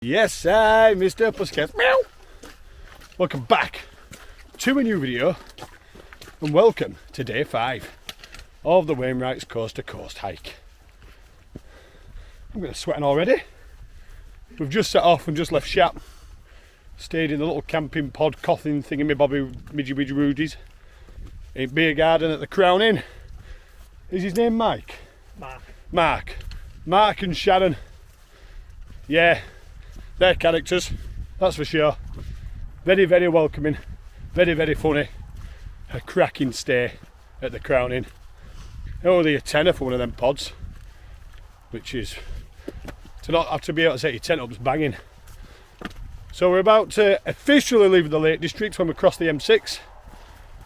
Yes, I, Mr. Pussycat. Meow. Welcome back to a new video, and welcome to day 5 of the Wainwright's coast to coast hike. I'm going to sweating already. We've just set off and just left Shap. Stayed in the little camping pod coffin thingy me bobby midgy widgy rudies in beer garden at the Crown Inn. Is his name Mike? Mark and Sharon. Yeah, they're characters, that's for sure. Very, very welcoming, very, very funny. A cracking stay at the Crown Inn. Only a tenner for one of them pods, which is, to not have to be able to set your tent up's banging. So we're about to officially leave the Lake District when we cross the M6.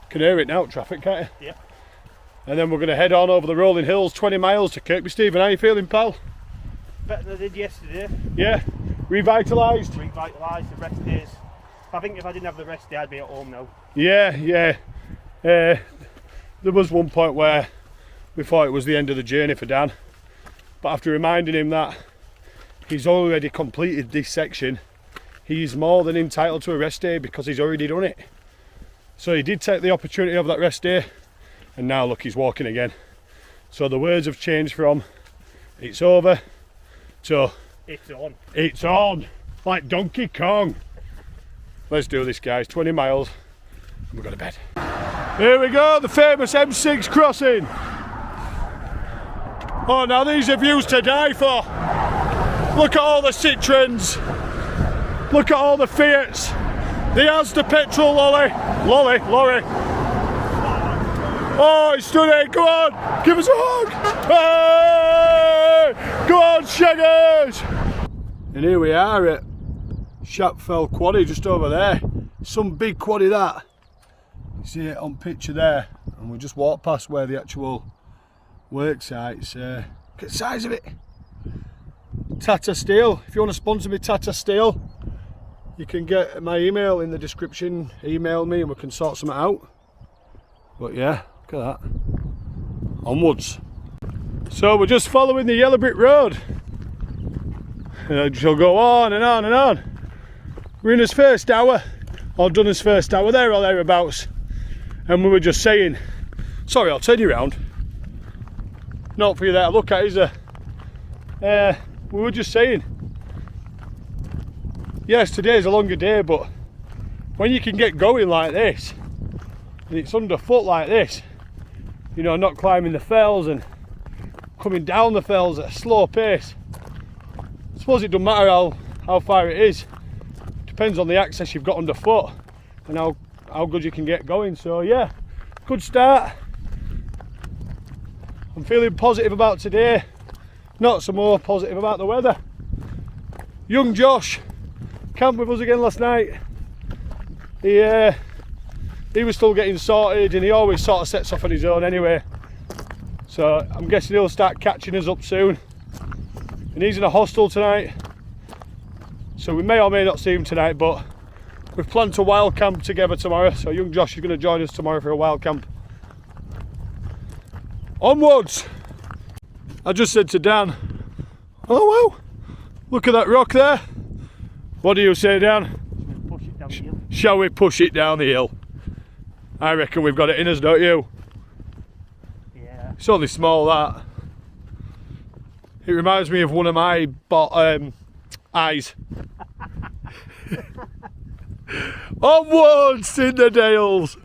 Can hear it now, traffic, can't you? Yep. And then we're going to head on over the rolling hills, 20 miles to Kirkby. Stephen, how are you feeling, pal? Better than I did yesterday. Yeah, revitalised. Revitalised, the rest days. I think if I didn't have the rest day, I'd be at home now. Yeah. There was one point where we thought it was the end of the journey for Dan. But after reminding him that he's already completed this section, he's more than entitled to a rest day because he's already done it. So he did take the opportunity of that rest day, and now look, he's walking again. So the words have changed from it's over to it's on. It's on, like Donkey Kong. Let's do this, guys. 20 miles and we're going to bed. Here we go, the famous M6 crossing. Oh, now these are views to die for. Look at all the Citroens. Look at all the Fiats. The Asda petrol lorry. Oh, it's stunning. Go on, give us a hug. Hey! Go on, Shaggers. And here we are at Shap Quarry, just over there. Some big quarry that. You see it on picture there. And we just walked past where the actual work site's. Look at the size of it. Tata Steel. If you want to sponsor me, Tata Steel, you can get my email in the description. Email me and we can sort something out. But yeah, look at that. Onwards. So we're just following the yellow brick road. And she'll go on and on and on. We're in his first hour, or done his first hour there or thereabouts. And we were just saying, sorry, I'll turn you around. Not for you there to look at, is there? We were just saying, yes, today's a longer day, but when you can get going like this, and it's underfoot like this, you know, not climbing the fells and coming down the fells at a slow pace. I suppose it doesn't matter how far it is. Depends on the access you've got underfoot and how good you can get going. So yeah, good start. I'm feeling positive about today, not so more positive about the weather. Young Josh camped with us again last night. He was still getting sorted, and he always sort of sets off on his own anyway. So I'm guessing he'll start catching us up soon. And he's in a hostel tonight, so we may or may not see him tonight, but we've planned to wild camp together tomorrow. So young Josh is going to join us tomorrow for a wild camp. Onwards! I just said to Dan, oh wow, look at that rock there. What do you say, Dan? Push it down the hill. Shall we push it down the hill? I reckon we've got it in us, don't you? Yeah. It's only small, that. It reminds me of one of my eyes. Onwards in the dales.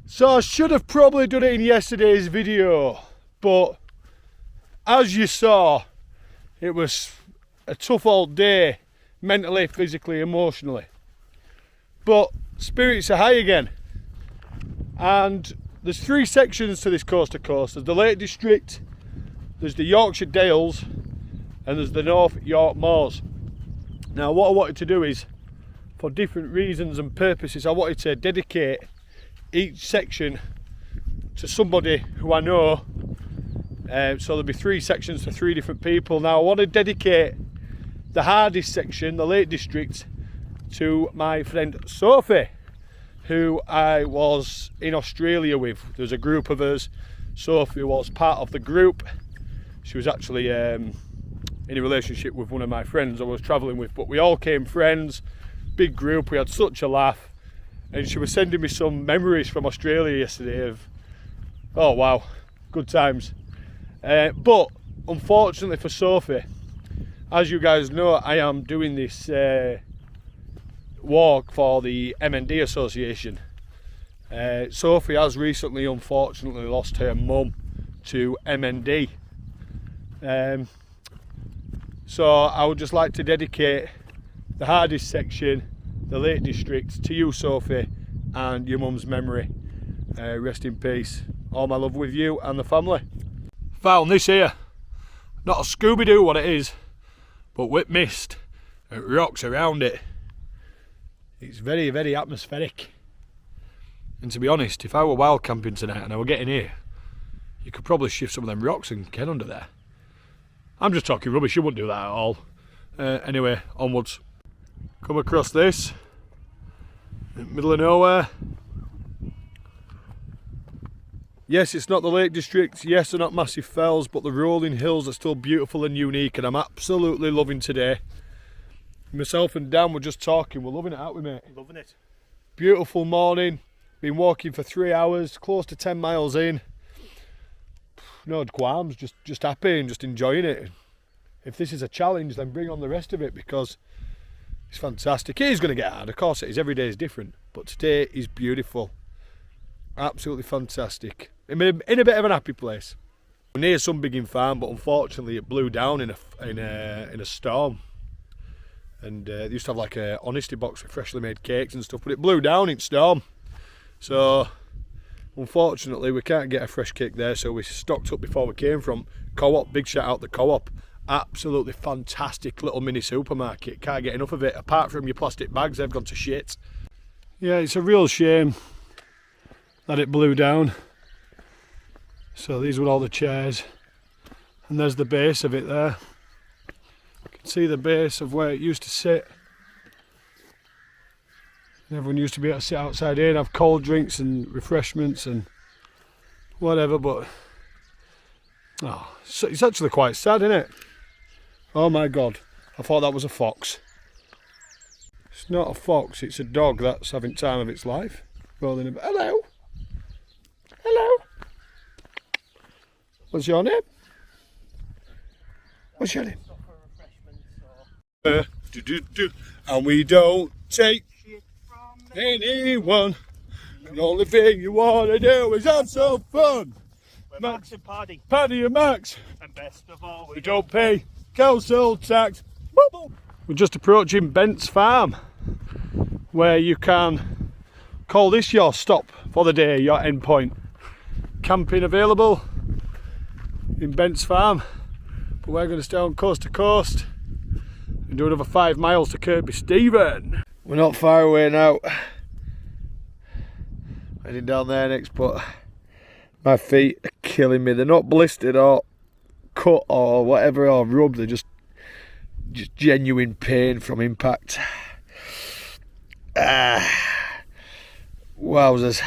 So I should have probably done it in yesterday's video, but as you saw, it was a tough old day, mentally, physically, emotionally. But spirits are high again. And there's 3 sections to this coast to coast. There's the Lake District, there's the Yorkshire Dales, and there's the North York Moors. Now what I wanted to do is, for different reasons and purposes, I wanted to dedicate each section to somebody who I know. So there'll be 3 sections to 3 different people. Now I want to dedicate the hardest section, the Lake District, to my friend Sophie, who I was in Australia with. There's a group of us. Sophie was part of the group. She was actually any relationship with one of my friends I was travelling with, but we all came friends, big group, we had such a laugh. And she was sending me some memories from Australia yesterday of, oh wow, good times. But unfortunately for Sophie, as you guys know, I am doing this walk for the MND Association. Sophie has recently unfortunately lost her mum to MND. So I would just like to dedicate the hardest section, the Lake District, to you, Sophie, and your mum's memory. Rest in peace. All my love with you and the family. Found this here. Not a Scooby-Doo what it is, but with mist and rocks around it. It's very, very atmospheric. And to be honest, if I were wild camping tonight and I were getting here, you could probably shift some of them rocks and get under there. I'm just talking rubbish, you wouldn't do that at all. Anyway, onwards. Come across this, in the middle of nowhere. Yes, it's not the Lake District, yes, they're not massive fells, but the rolling hills are still beautiful and unique, and I'm absolutely loving today. Myself and Dan were just talking, we're loving it, aren't we, mate? Loving it. Beautiful morning, been walking for 3 hours, close to 10 miles in. No qualms, just happy and just enjoying it. If this is a challenge, then bring on the rest of it, because it's fantastic. It is going to get hard, of course it is, every day is different, but today is beautiful. Absolutely fantastic. In a bit of an happy place. We're near some biggin farm, but unfortunately it blew down in a storm. And they used to have like a honesty box with freshly made cakes and stuff, but it blew down in storm. So unfortunately we can't get a fresh cake there, so we stocked up before we came from Co-op. Big shout out to Co-op. Absolutely fantastic little mini supermarket. Can't get enough of it. Apart from your plastic bags, they've gone to shit. Yeah, it's a real shame that it blew down. So these were all the chairs, and there's the base of it there. You can see the base of where it used to sit. And everyone used to be able to sit outside here and have cold drinks and refreshments and whatever, but oh, it's actually quite sad, isn't it? Oh my god, I thought that was a fox. It's not a fox, it's a dog that's having time of its life. Rolling about. Hello! Hello! What's your name? What's your name? And we don't take anyone. The only thing you want to do is have some fun. We're Max and Paddy. Paddy and Max. And best of all, we don't pay council tax. We're just approaching Bent's farm, where you can call this your stop for the day, your end point. Camping available in Bent's farm, but we're going to stay on coast to coast and do another 5 miles to Kirkby. Stephen, we're not far away now. Heading down there next, but my feet are killing me. They're not blistered or cut or whatever or rubbed, they're just genuine pain from impact. Wowzers.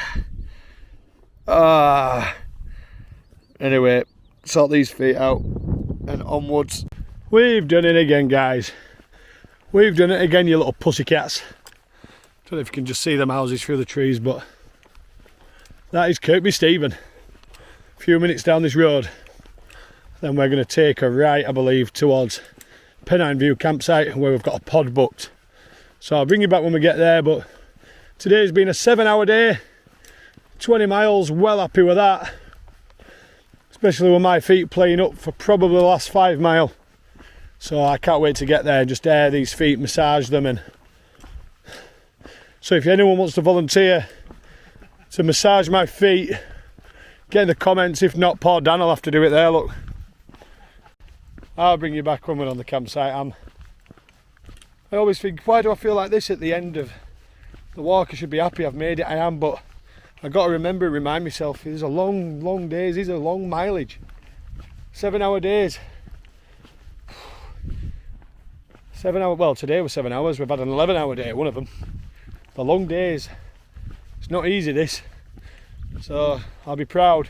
Anyway, sort these feet out and onwards. We've done it again, guys. We've done it again, you little pussycats. Don't know if you can just see them houses through the trees, but that is Kirkby Stephen. A few minutes down this road, then we're going to take a right, I believe, towards Pennine View campsite, where we've got a pod booked. So I'll bring you back when we get there, but today's been a 7-hour day, 20 miles, well happy with that. Especially with my feet playing up for probably the last 5 mile. So I can't wait to get there and just air these feet, massage them. And so if anyone wants to volunteer to massage my feet, get in the comments. If not, poor Dan will have to do it there, look. I'll bring you back when we're on the campsite. I always think, why do I feel like this at the end of the walk? I should be happy I've made it. I am, but I've got to remember, remind myself, these are long days, these are long mileage. 7-hour days. 7 hour, well, today was 7 hours, we've had an 11-hour day, one of them. The long days, it's not easy this. So I'll be proud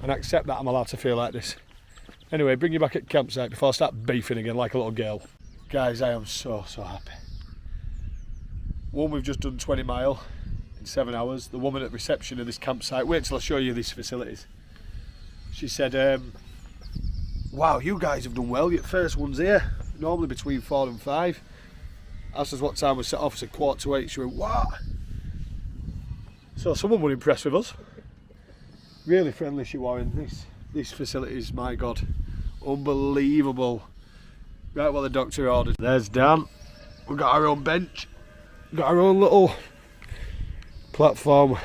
and accept that I'm allowed to feel like this. Anyway, bring you back at campsite before I start beefing again like a little girl. Guys, I am so happy. One, we've just done 20 mile in 7 hours. The woman at reception of this campsite, wait till I show you these facilities. She said, wow, you guys have done well, your first one's here. Normally between 4 and 5. Asked us what time we set off, I said 7:45. She went, what? So someone was impressed with us. Really friendly she was in these facilities, my God. Unbelievable. Right, what the doctor ordered. There's Dan. We've got our own bench. We've got our own little platform. We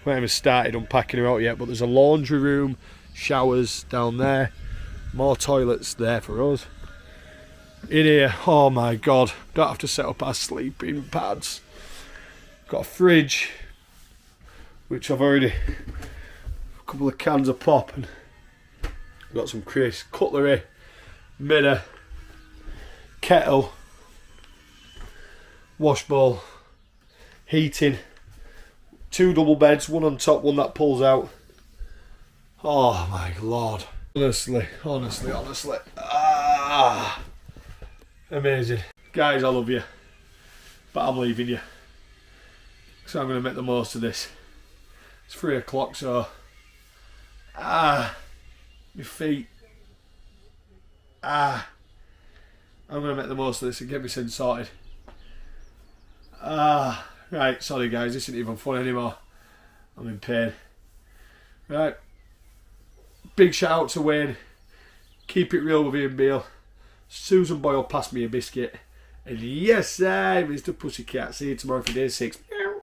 haven't even started unpacking her out yet, but there's a laundry room, showers down there, more toilets there for us. In here, oh my God, don't have to set up our sleeping pads. Got a fridge, which I've already, a couple of cans of pop, and got some crisps, cutlery, mirror, kettle, wash bowl, heating, 2 double beds, one on top, one that pulls out. Oh my Lord. Honestly. Amazing. Guys, I love you, but I'm leaving you. So I'm going to make the most of this. It's 3 o'clock, so... my feet. I'm going to make the most of this and get myself sorted. Right, sorry guys, this isn't even fun anymore. I'm in pain. Right. Big shout out to Wayne. Keep it real with Ian Beale. Susan Boyle passed me a biscuit. And yes, I, Mr. Pussycat. See you tomorrow for day 6.